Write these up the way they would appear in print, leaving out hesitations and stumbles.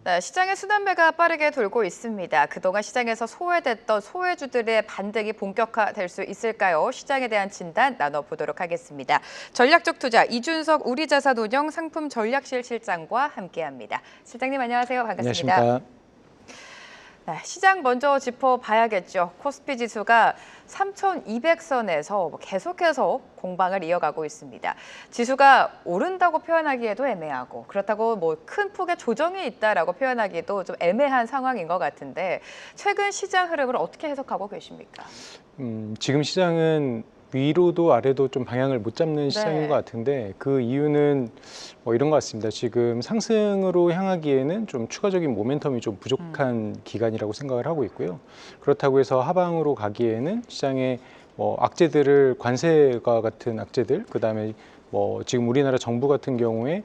네, 시장의 순환매가 빠르게 돌고 있습니다. 그동안 시장에서 소외됐던 소외주들의 반등이 본격화될 수 있을까요? 시장에 대한 진단 나눠보도록 하겠습니다. 전략적 투자 이준석 우리자산운용 상품전략실 실장과 함께합니다. 실장님 안녕하세요. 반갑습니다. 안녕하십니까. 네, 시장 먼저 짚어봐야겠죠. 코스피 지수가 3,200선에서 계속해서 공방을 이어가고 있습니다. 지수가 오른다고 표현하기에도 애매하고 그렇다고 큰 폭의 조정이 있다라고 표현하기도 좀 애매한 상황인 것 같은데 최근 시장 흐름을 어떻게 해석하고 계십니까? 지금 시장은 위로도 아래도 좀 방향을 못 잡는 시장인 것 같은데 그 이유는 이런 것 같습니다. 지금 상승으로 향하기에는 좀 추가적인 모멘텀이 좀 부족한 기간이라고 생각을 하고 있고요. 그렇다고 해서 하방으로 가기에는 시장의 악재들을 관세와 같은 악재들, 그다음에 지금 우리나라 정부 같은 경우에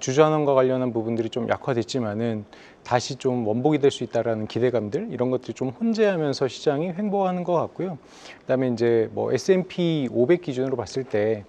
주주환원과 관련한 부분들이 좀 약화됐지만은 다시 좀 원복이 될 수 있다라는 기대감들 이런 것들이 좀 혼재하면서 시장이 횡보하는 것 같고요. 그다음에 이제 S&P 500 기준으로 봤을 때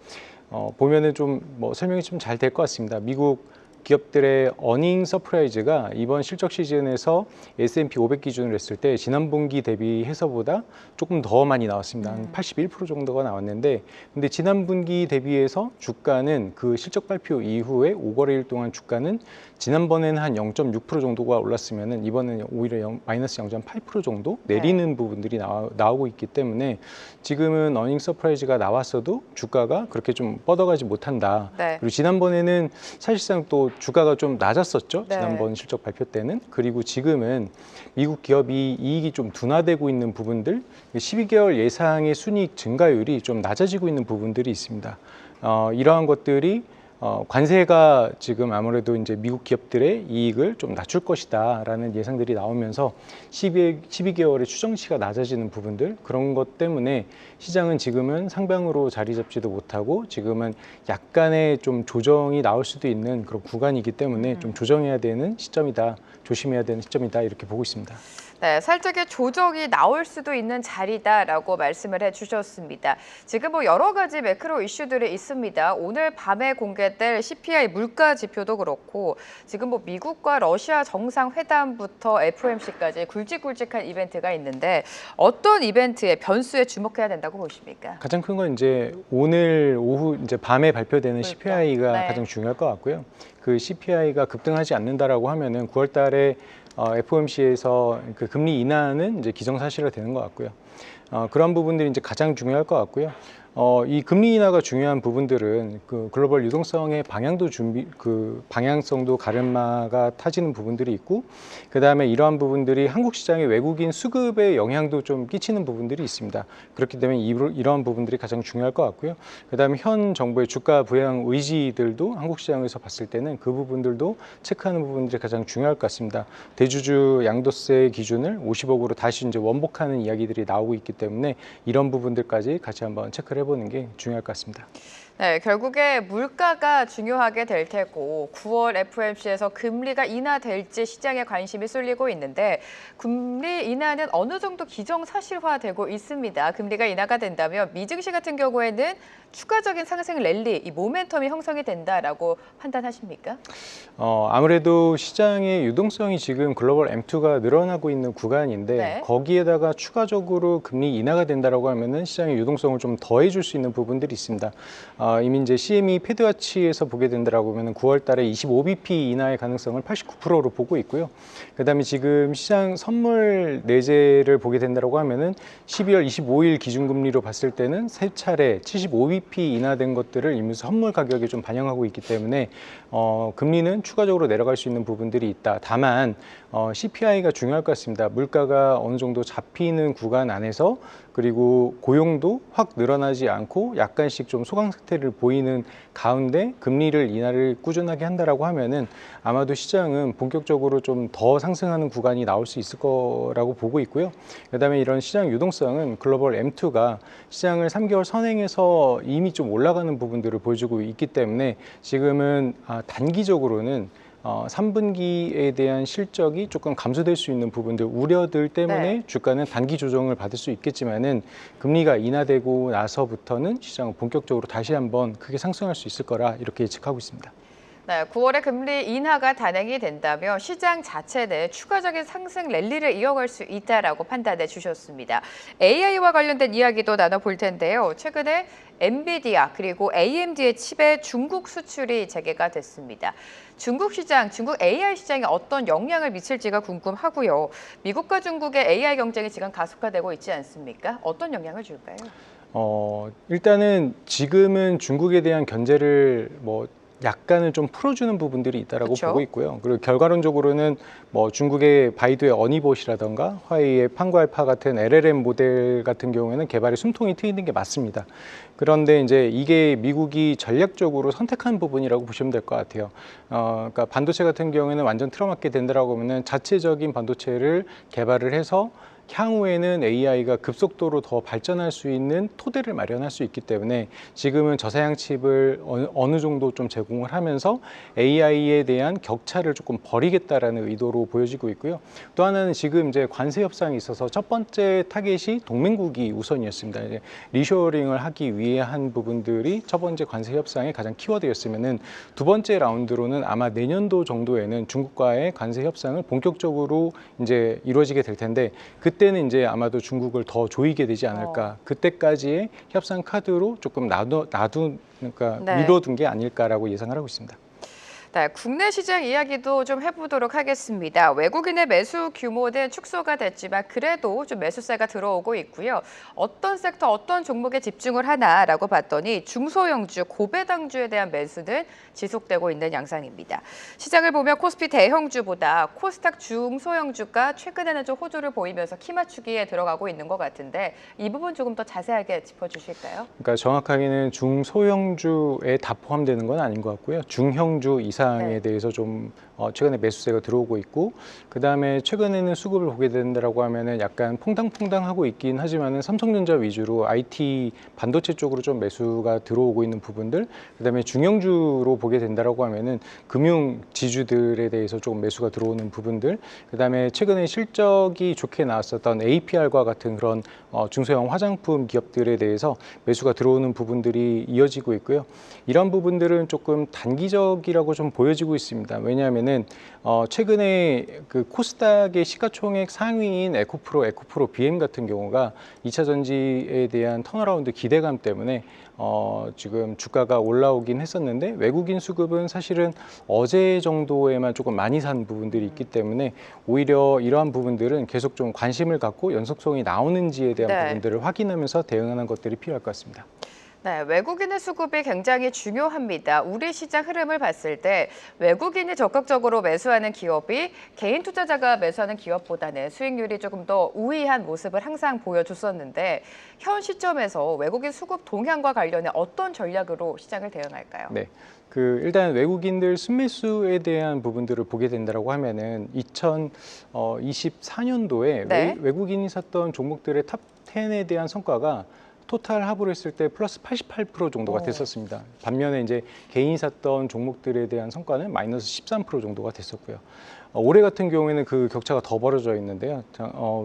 보면은 좀 설명이 좀 잘 될 것 같습니다. 미국 기업들의 어닝 서프라이즈가 이번 실적 시즌에서 S&P 500 기준으로 했을 때 지난 분기 대비해서보다 조금 더 많이 나왔습니다. 한 81% 정도가 나왔는데 근데 지난 분기 대비해서 주가는 그 실적 발표 이후에 5거래일 동안 주가는 지난번에는 한 0.6% 정도가 올랐으면은 이번에는 오히려 마이너스 0.8% 정도 내리는 부분들이 나오고 있기 때문에 지금은 어닝 서프라이즈가 나왔어도 주가가 그렇게 좀 뻗어가지 못한다. 그리고 지난번에는 사실상 또 주가가 좀 낮았었죠. 지난번 실적 발표 때는. 그리고 지금은 미국 기업이 이익이 좀 둔화되고 있는 부분들, 12개월 예상의 순이익 증가율이 좀 낮아지고 있는 부분들이 있습니다. 이러한 것들이 관세가 지금 아무래도 이제 미국 기업들의 이익을 좀 낮출 것이다라는 예상들이 나오면서 12개월의 추정치가 낮아지는 부분들 그런 것 때문에 시장은 지금은 상방으로 자리 잡지도 못하고 지금은 약간의 좀 조정이 나올 수도 있는 그런 구간이기 때문에 좀 조정해야 되는 시점이다, 조심해야 되는 시점이다 이렇게 보고 있습니다. 네, 살짝의 조정이 나올 수도 있는 자리다라고 말씀을 해주셨습니다. 지금 여러 가지 매크로 이슈들이 있습니다. 오늘 밤에 공개될 CPI 물가 지표도 그렇고 지금 미국과 러시아 정상회담부터 FOMC까지 굵직굵직한 이벤트가 있는데 어떤 이벤트의 변수에 주목해야 된다고 보십니까? 가장 큰 건 이제 오늘 오후 이제 밤에 발표되는 CPI가 가장 중요할 것 같고요. 그 CPI가 급등하지 않는다라고 하면은 9월 달에 FOMC에서 그 금리 인하는 이제 기정사실화 되는 것 같고요. 그런 부분들이 이제 가장 중요할 것 같고요. 이 금리 인하가 중요한 부분들은 그 글로벌 유동성의 방향성도 가름마가 타지는 부분들이 있고, 그 다음에 이러한 부분들이 한국 시장의 외국인 수급에 영향도 좀 끼치는 부분들이 있습니다. 그렇기 때문에 이러한 부분들이 가장 중요할 것 같고요. 그 다음에 현 정부의 주가 부양 의지들도 한국 시장에서 봤을 때는 그 부분들도 체크하는 부분들이 가장 중요할 것 같습니다. 대주주 양도세 기준을 50억으로 다시 이제 원복하는 이야기들이 나오고 있기 때문에 이런 부분들까지 같이 한번 체크를 해보는 게 중요할 것 같습니다. 네, 결국에 물가가 중요하게 될 테고 9월 FOMC에서 금리가 인하될지 시장에 관심이 쏠리고 있는데 금리 인하는 어느 정도 기정사실화되고 있습니다. 금리가 인하가 된다면 미증시 같은 경우에는 추가적인 상승 랠리, 이 모멘텀이 형성이 된다라고 판단하십니까? 아무래도 시장의 유동성이 지금 글로벌 M2가 늘어나고 있는 구간인데 거기에다가 추가적으로 금리 인하가 된다라고 하면은 시장의 유동성을 좀 더해줄 수 있는 부분들이 있습니다. 이미 이제 CME 패드와치에서 보게 된다라고 하면 9월 달에 25bp 인하의 가능성을 89%로 보고 있고요. 그다음에 지금 시장 선물 내재를 보게 된다라고 하면은 12월 25일 기준금리로 봤을 때는 세 차례 75bp 인하된 것들을 이미 선물 가격에 좀 반영하고 있기 때문에 금리는 추가적으로 내려갈 수 있는 부분들이 있다. 다만 CPI가 중요할 것 같습니다. 물가가 어느 정도 잡히는 구간 안에서 그리고 고용도 확 늘어나지 않고 약간씩 좀 소강 상태를 보이는 가운데 금리를 인하를 꾸준하게 한다라고 하면은 아마도 시장은 본격적으로 좀 더 상승하는 구간이 나올 수 있을 거라고 보고 있고요. 그다음에 이런 시장 유동성은 글로벌 M2가 시장을 3개월 선행해서 이미 좀 올라가는 부분들을 보여주고 있기 때문에 지금은 단기적으로는 3분기에 대한 실적이 조금 감소될 수 있는 부분들, 우려들 때문에 주가는 단기 조정을 받을 수 있겠지만은 금리가 인하되고 나서부터는 시장은 본격적으로 다시 한번 크게 상승할 수 있을 거라 이렇게 예측하고 있습니다. 네, 9월에 금리 인하가 단행이 된다면 시장 자체 내 추가적인 상승 랠리를 이어갈 수 있다라고 판단해 주셨습니다. AI와 관련된 이야기도 나눠볼 텐데요. 최근에 엔비디아 그리고 AMD의 칩의 중국 수출이 재개가 됐습니다. 중국 시장, 중국 AI 시장에 어떤 영향을 미칠지가 궁금하고요. 미국과 중국의 AI 경쟁이 지금 가속화되고 있지 않습니까? 어떤 영향을 줄까요? 일단은 지금은 중국에 대한 견제를 약간은 좀 풀어주는 부분들이 있다라고 그쵸? 보고 있고요. 그리고 결과론적으로는 중국의 바이두의 어니봇이라던가 화웨이의 판고알파 같은 LLM 모델 같은 경우에는 개발에 숨통이 트이는 게 맞습니다. 그런데 이제 이게 미국이 전략적으로 선택한 부분이라고 보시면 될 것 같아요. 그러니까 반도체 같은 경우에는 완전 틀어막게 된다라고 하면은 자체적인 반도체를 개발을 해서 향후에는 AI가 급속도로 더 발전할 수 있는 토대를 마련할 수 있기 때문에 지금은 저사양 칩을 어느 정도 좀 제공을 하면서 AI에 대한 격차를 조금 벌이겠다라는 의도로 보여지고 있고요. 또 하나는 지금 이제 관세 협상이 있어서 첫 번째 타겟이 동맹국이 우선이었습니다. 이제 리쇼어링을 하기 위해 한 부분들이 첫 번째 관세 협상의 가장 키워드였으면은 두 번째 라운드로는 아마 내년도 정도에는 중국과의 관세 협상을 본격적으로 이제 이루어지게 될 텐데 그때는 이제 아마도 중국을 더 조이게 되지 않을까. 그때까지의 협상 카드로 조금 그러니까 네. 미뤄둔 게 아닐까라고 예상을 하고 있습니다. 네, 국내 시장 이야기도 좀 해보도록 하겠습니다. 외국인의 매수 규모는 축소가 됐지만 그래도 좀 매수세가 들어오고 있고요. 어떤 섹터, 어떤 종목에 집중을 하나라고 봤더니 중소형주, 고배당주에 대한 매수는 지속되고 있는 양상입니다. 시장을 보면 코스피 대형주보다 코스닥 중소형주가 최근에는 좀 호조를 보이면서 키 맞추기에 들어가고 있는 것 같은데 이 부분 조금 더 자세하게 짚어주실까요? 그러니까 정확하게는 중소형주에 다 포함되는 건 아닌 것 같고요. 중형주 이상에 네. 대해서 좀 최근에 매수세가 들어오고 있고 그다음에 최근에는 수급을 보게 된다라고 하면은 약간 퐁당퐁당하고 있긴 하지만은 삼성전자 위주로 IT 반도체 쪽으로 좀 매수가 들어오고 있는 부분들 그다음에 중형주로 보게 된다라고 하면은 금융 지주들에 대해서 조금 매수가 들어오는 부분들 그다음에 최근에 실적이 좋게 나왔었던 APR과 같은 그런 중소형 화장품 기업들에 대해서 매수가 들어오는 부분들이 이어지고 있고요. 이런 부분들은 조금 단기적이라고 좀 보여지고 있습니다. 왜냐하면은 최근에 그 코스닥의 시가총액 상위인 에코프로 BM 같은 경우가 2차 전지에 대한 턴어라운드 기대감 때문에 지금 주가가 올라오긴 했었는데 외국인 수급은 사실은 어제 정도에만 조금 많이 산 부분들이 있기 때문에 오히려 이러한 부분들은 계속 좀 관심을 갖고 연속성이 나오는지에 대한 네. 부분들을 확인하면서 대응하는 것들이 필요할 것 같습니다. 네, 외국인의 수급이 굉장히 중요합니다. 우리 시장 흐름을 봤을 때 외국인이 적극적으로 매수하는 기업이 개인 투자자가 매수하는 기업보다는 수익률이 조금 더 우위한 모습을 항상 보여줬었는데 현 시점에서 외국인 수급 동향과 관련해 어떤 전략으로 시장을 대응할까요? 네. 일단 외국인들 순매수에 대한 부분들을 보게 된다고 하면은 2024년도에 네. 외국인이 샀던 종목들의 탑 10에 대한 성과가 토탈 합으로 했을 때 플러스 88% 정도가 됐었습니다. 반면에 이제 개인이 샀던 종목들에 대한 성과는 마이너스 13% 정도가 됐었고요. 올해 같은 경우에는 그 격차가 더 벌어져 있는데요.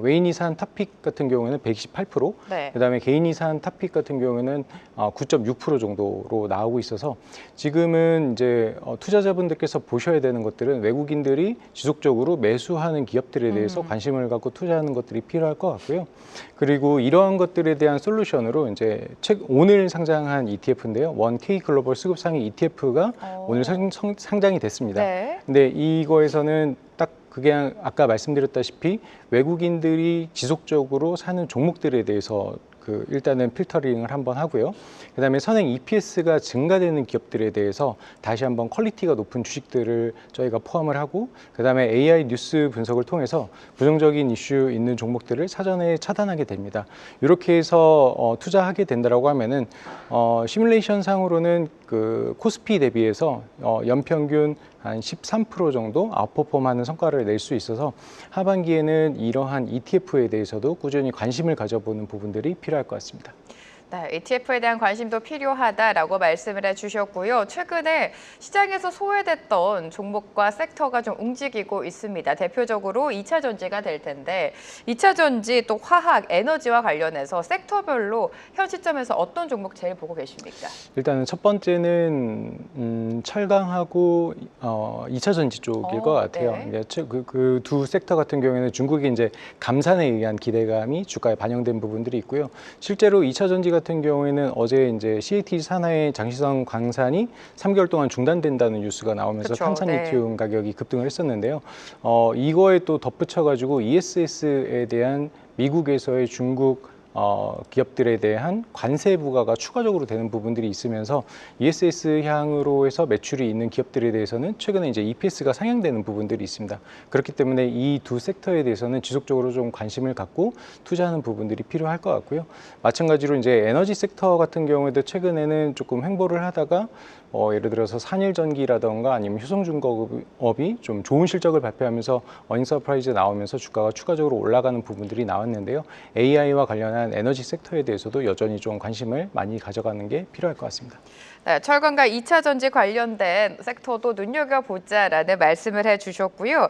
외인이 산 탑픽 같은 경우에는 128%, 네. 그다음에 개인이 산 탑픽 같은 경우에는 9.6% 정도로 나오고 있어서 지금은 이제 투자자분들께서 보셔야 되는 것들은 외국인들이 지속적으로 매수하는 기업들에 대해서 관심을 갖고 투자하는 것들이 필요할 것 같고요. 그리고 이러한 것들에 대한 솔루션으로 이제 오늘 상장한 ETF인데요. 원 K 글로벌 수급 상위 ETF가 오늘 상장이 됐습니다. 네. 근데 이거에서는 딱 그게 아까 말씀드렸다시피 외국인들이 지속적으로 사는 종목들에 대해서 일단은 필터링을 한번 하고요. 그다음에 선행 EPS가 증가되는 기업들에 대해서 다시 한번 퀄리티가 높은 주식들을 저희가 포함을 하고 그다음에 AI 뉴스 분석을 통해서 부정적인 이슈 있는 종목들을 사전에 차단하게 됩니다. 이렇게 해서 투자하게 된다라고 하면은 시뮬레이션 상으로는 그 코스피 대비해서 연평균 한 13% 정도 아웃퍼폼하는 성과를 낼 수 있어서 하반기에는 이러한 ETF에 대해서도 꾸준히 관심을 가져보는 부분들이 필요할 것 같습니다. 네, ETF에 대한 관심도 필요하다라고 말씀을 해주셨고요. 최근에 시장에서 소외됐던 종목과 섹터가 좀 움직이고 있습니다. 대표적으로 2차 전지가 될 텐데 2차 전지 또 화학, 에너지와 관련해서 섹터별로 현 시점에서 어떤 종목 제일 보고 계십니까? 일단은 첫 번째는 철강하고 2차 전지 쪽일 것 같아요. 네. 그 두 섹터 같은 경우에는 중국의 이제 감산에 의한 기대감이 주가에 반영된 부분들이 있고요. 실제로 2차 전지 같은 경우에는 어제 이제 CAT 산하의 장시성 광산이 3개월 동안 중단된다는 뉴스가 나오면서 그쵸, 탄산 네. 리튬 가격이 급등을 했었는데요. 이거에 또 덧붙여가지고 ESS에 대한 미국에서의 중국 기업들에 대한 관세 부과가 추가적으로 되는 부분들이 있으면서 ESS 향으로 해서 매출이 있는 기업들에 대해서는 최근에 이제 EPS가 상향되는 부분들이 있습니다. 그렇기 때문에 이 두 섹터에 대해서는 지속적으로 좀 관심을 갖고 투자하는 부분들이 필요할 것 같고요. 마찬가지로 이제 에너지 섹터 같은 경우에도 최근에는 조금 횡보를 하다가 예를 들어서 산일전기라던가 아니면 효성중공업이 좀 좋은 실적을 발표하면서 어닝 서프라이즈 나오면서 주가가 추가적으로 올라가는 부분들이 나왔는데요. AI와 관련한 에너지 섹터에 대해서도 여전히 좀 관심을 많이 가져가는 게 필요할 것 같습니다. 네, 철강과 2차 전지 관련된 섹터도 눈여겨보자라는 말씀을 해주셨고요.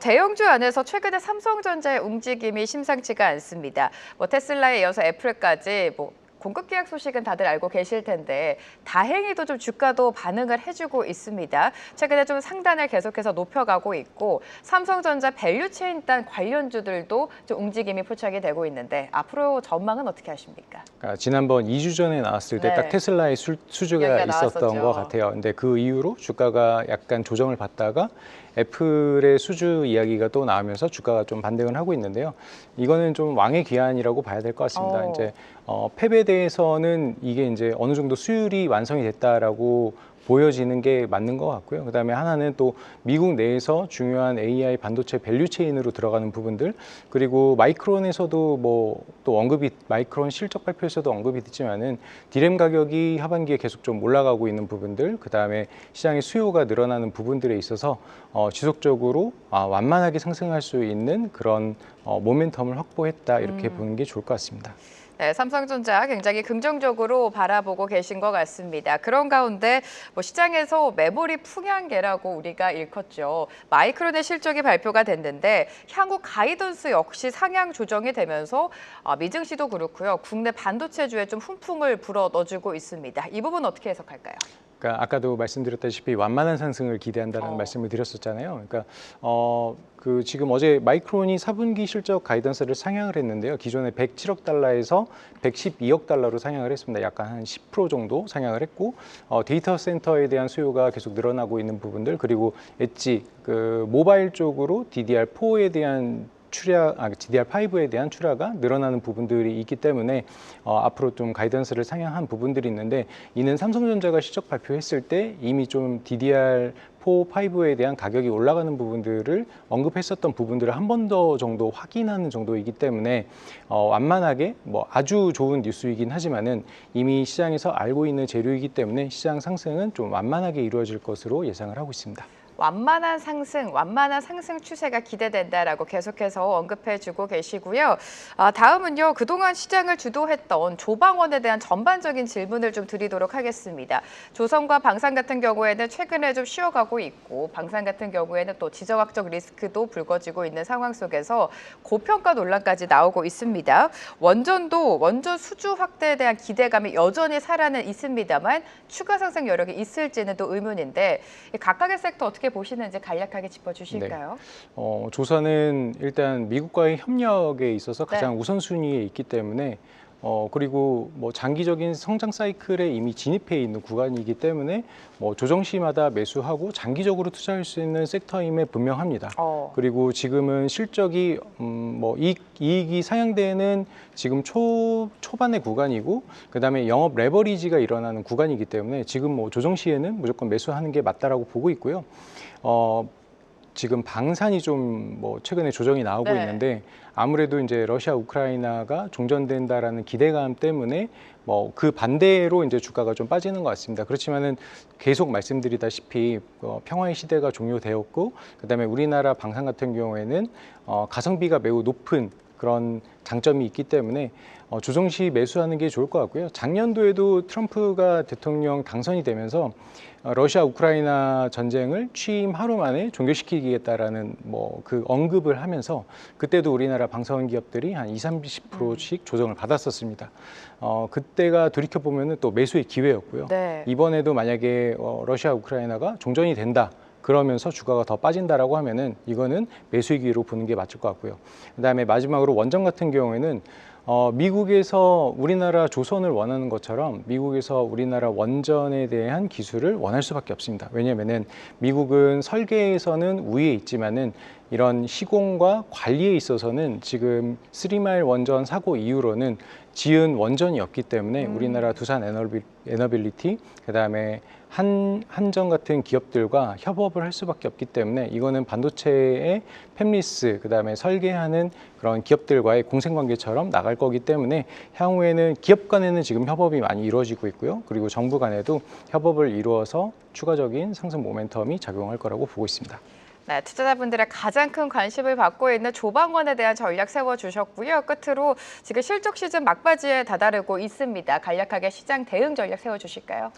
대형주 안에서 최근에 삼성전자의 움직임이 심상치가 않습니다. 테슬라에 이어서 애플까지 공급 계약 소식은 다들 알고 계실 텐데 다행히도 좀 주가도 반응을 해주고 있습니다. 최근에 좀 상단을 계속해서 높여가고 있고 삼성전자 밸류체인 단 관련주들도 좀 움직임이 포착이 되고 있는데 앞으로 전망은 어떻게 하십니까? 그러니까 지난번 2주 전에 나왔을 때 네. 딱 테슬라의 수주가 이야기가 있었던 나왔었죠. 것 같아요. 근데 그 이후로 주가가 약간 조정을 받다가 애플의 수주 이야기가 또 나오면서 주가가 좀 반등을 하고 있는데요. 이거는 좀 왕의 귀환이라고 봐야 될 것 같습니다. 이제 팹에 대해서는 이게 이제 어느 정도 수율이 완성이 됐다라고 보여지는 게 맞는 것 같고요. 그다음에 하나는 또 미국 내에서 중요한 AI 반도체 밸류 체인으로 들어가는 부분들, 그리고 마이크론에서도 또 마이크론 실적 발표에서도 언급이 됐지만은 디램 가격이 하반기에 계속 좀 올라가고 있는 부분들, 그다음에 시장의 수요가 늘어나는 부분들에 있어서 지속적으로 완만하게 상승할 수 있는 그런 모멘텀을 확보했다, 이렇게 보는 게 좋을 것 같습니다. 네, 삼성전자 굉장히 긍정적으로 바라보고 계신 것 같습니다. 그런 가운데 시장에서 메모리 풍향계라고 우리가 일컫죠. 마이크론의 실적이 발표가 됐는데 향후 가이던스 역시 상향 조정이 되면서 미증시도 그렇고요. 국내 반도체주에 좀 훈풍을 불어 넣어주고 있습니다. 이 부분 어떻게 해석할까요? 그러니까 아까도 말씀드렸다시피 완만한 상승을 기대한다는 말씀을 드렸었잖아요. 그러니까 지금 어제 마이크론이 4분기 실적 가이던스를 상향을 했는데요. 기존에 107억 달러에서 112억 달러로 상향을 했습니다. 약간 한 10% 정도 상향을 했고, 데이터 센터에 대한 수요가 계속 늘어나고 있는 부분들, 그리고 엣지 모바일 쪽으로 DDR4에 대한 DDR5에 대한 출하가 늘어나는 부분들이 있기 때문에 앞으로 좀 가이던스를 상향한 부분들이 있는데, 이는 삼성전자가 실적 발표했을 때 이미 좀 DDR4, 5에 대한 가격이 올라가는 부분들을 언급했었던 부분들을 한 번 더 정도 확인하는 정도이기 때문에 완만하게 아주 좋은 뉴스이긴 하지만은 이미 시장에서 알고 있는 재료이기 때문에 시장 상승은 좀 완만하게 이루어질 것으로 예상을 하고 있습니다. 완만한 상승 추세가 기대된다라고 계속해서 언급해주고 계시고요. 다음은요, 그동안 시장을 주도했던 조방원에 대한 전반적인 질문을 좀 드리도록 하겠습니다. 조선과 방산 같은 경우에는 최근에 좀 쉬어가고 있고, 방산 같은 경우에는 또 지정학적 리스크도 불거지고 있는 상황 속에서 고평가 논란까지 나오고 있습니다. 원전 수주 확대에 대한 기대감이 여전히 살아는 있습니다만 추가 상승 여력이 있을지는 또 의문인데, 각각의 섹터 어떻게 보시는지 간략하게 짚어주실까요? 네. 조선은 일단 미국과의 협력에 있어서 가장 네. 우선순위에 있기 때문에 그리고 장기적인 성장 사이클에 이미 진입해 있는 구간이기 때문에 조정 시마다 매수하고 장기적으로 투자할 수 있는 섹터임에 분명합니다. 그리고 지금은 실적이 이익이 상향되는 지금 초반의 구간이고, 그다음에 영업 레버리지가 일어나는 구간이기 때문에 지금 조정 시에는 무조건 매수하는 게 맞다라고 보고 있고요. 지금 방산이 좀 최근에 조정이 나오고 네. 있는데, 아무래도 이제 러시아 우크라이나가 종전된다라는 기대감 때문에 그 반대로 이제 주가가 좀 빠지는 것 같습니다. 그렇지만은 계속 말씀드리다시피 평화의 시대가 종료되었고, 그다음에 우리나라 방산 같은 경우에는 가성비가 매우 높은 그런 장점이 있기 때문에 조정시 매수하는 게 좋을 것 같고요. 작년도에도 트럼프가 대통령 당선이 되면서 러시아 우크라이나 전쟁을 취임 하루 만에 종결시키겠다라는 그 언급을 하면서 그때도 우리나라 방사원 기업들이 한 20-30%씩 조정을 받았었습니다. 그때가 돌이켜 보면은 또 매수의 기회였고요. 네. 이번에도 만약에 러시아 우크라이나가 종전이 된다. 그러면서 주가가 더 빠진다라고 하면은 이거는 매수의 기회로 보는 게 맞을 것 같고요. 그다음에 마지막으로 원전 같은 경우에는 미국에서 우리나라 조선을 원하는 것처럼 미국에서 우리나라 원전에 대한 기술을 원할 수밖에 없습니다. 왜냐하면은 미국은 설계에서는 우위에 있지만은 이런 시공과 관리에 있어서는 지금 3마일 원전 사고 이후로는 지은 원전이 없기 때문에 우리나라 두산 에너빌리티 그다음에 한전 같은 기업들과 협업을 할 수밖에 없기 때문에 이거는 반도체의 팹리스 그다음에 설계하는 그런 기업들과의 공생관계처럼 나갈 거기 때문에 향후에는 기업 간에는 지금 협업이 많이 이루어지고 있고요. 그리고 정부 간에도 협업을 이루어서 추가적인 상승 모멘텀이 작용할 거라고 보고 있습니다. 네, 투자자분들의 가장 큰 관심을 받고 있는 조방원에 대한 전략 세워주셨고요. 끝으로 지금 실적 시즌 막바지에 다다르고 있습니다. 간략하게 시장 대응 전략 세워주실까요?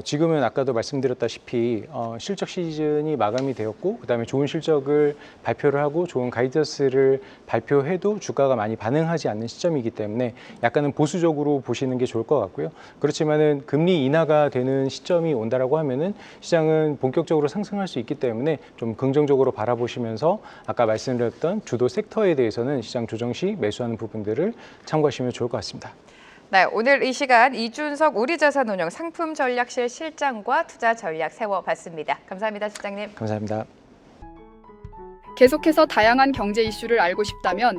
지금은 아까도 말씀드렸다시피 실적 시즌이 마감이 되었고 그다음에 좋은 실적을 발표를 하고 좋은 가이던스를 발표해도 주가가 많이 반응하지 않는 시점이기 때문에 약간은 보수적으로 보시는 게 좋을 것 같고요. 그렇지만은 금리 인하가 되는 시점이 온다라고 하면은 시장은 본격적으로 상승할 수 있기 때문에 좀 긍정적으로 바라보시면서 아까 말씀드렸던 주도 섹터에 대해서는 시장 조정 시 매수하는 부분들을 참고하시면 좋을 것 같습니다. 네, 오늘 이 시간 이준석 우리자산운용 상품전략실 실장과 투자 전략 세워봤습니다. 감사합니다, 실장님. 감사합니다. 계속해서 다양한 경제 이슈를 알고 싶다면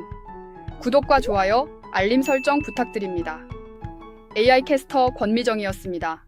구독과 좋아요, 알림 설정 부탁드립니다. AI 캐스터 권미정이었습니다.